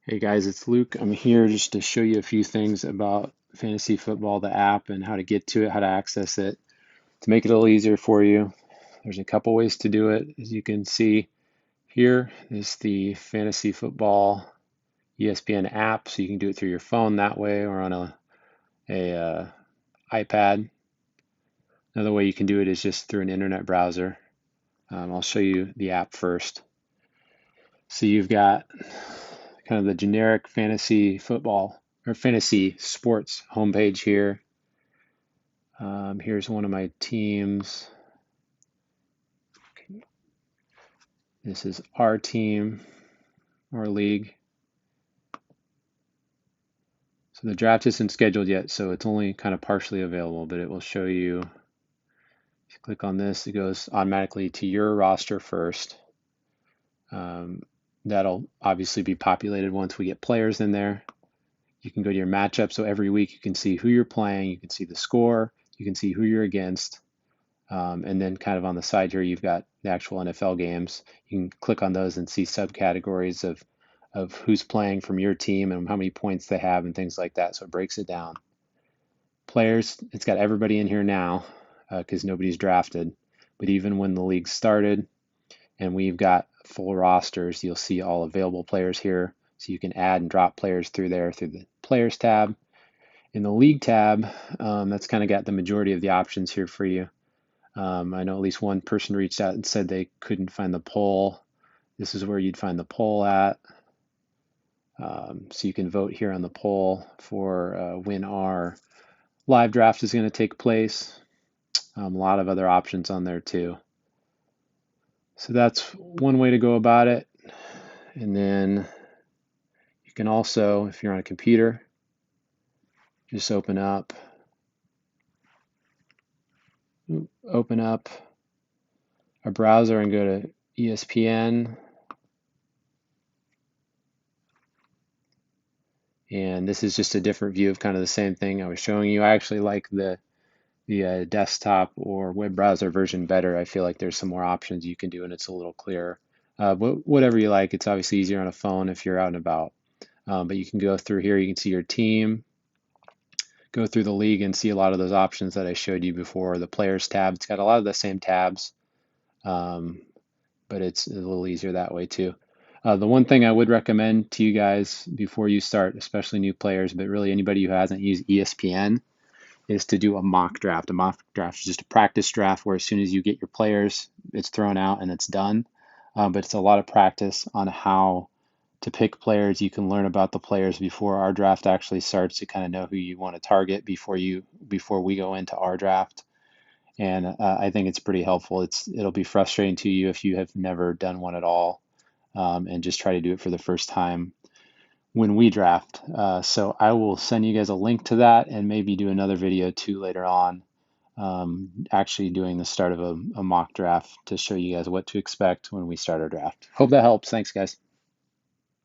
Hey guys, it's Luke. I'm here just to show you a few things about Fantasy Football, the app, and how to get to it, how to access it, to make it a little easier for you. There's a couple ways to do it. As you can see here is the Fantasy Football ESPN app, so you can do it through your phone that way or on a iPad. Another way you can do it is just through an internet browser. I'll show you the app first. So you've got kind of the generic fantasy football or fantasy sports homepage here. Here's one of my teams. This is our team, our league. So the draft isn't scheduled yet, so it's only kind of partially available, but it will show you. If you click on this, it goes automatically to your roster first. That'll obviously be populated once we get players in there. You can go to your matchup, so every week you can see who you're playing, you can see the score, you can see who you're against. And then kind of on the side here, you've got the actual NFL games. You can click on those and see subcategories of who's playing from your team and how many points they have and things like that. So it breaks it down. Players, it's got everybody in here now because nobody's drafted. But even when the league started and we've got full rosters, you'll see all available players here. So you can add and drop players through there through the Players tab. In the League tab, that's kind of got the majority of the options here for you. I know at least one person reached out and said they couldn't find the poll. This is where you'd find the poll at. So you can vote here on the poll for when our live draft is going to take place. A lot of other options on there too. So that's one way to go about it. And then you can also, if you're on a computer, just open up a browser and go to ESPN. And this is just a different view of kind of the same thing I was showing you. I actually like the desktop or web browser version better. I feel like there's some more options you can do and it's a little clearer. But whatever you like, it's obviously easier on a phone if you're out and about. But you can go through here, you can see your team, go through the league and see a lot of those options that I showed you before. The players tab, it's got a lot of the same tabs, but it's a little easier that way too. The one thing I would recommend to you guys before you start, especially new players, but really anybody who hasn't used ESPN, is to do a mock draft. A mock draft is just a practice draft where as soon as you get your players, it's thrown out and it's done. But it's a lot of practice on how to pick players. You can learn about the players before our draft actually starts to kind of know who you want to target before we go into our draft. And I think it's pretty helpful. It'll be frustrating to you if you have never done one at all, and just try to do it for the first time when we draft. So I will send you guys a link to that and maybe do another video too later on, actually doing the start of a mock draft to show you guys what to expect when we start our draft. Hope that helps. Thanks, guys.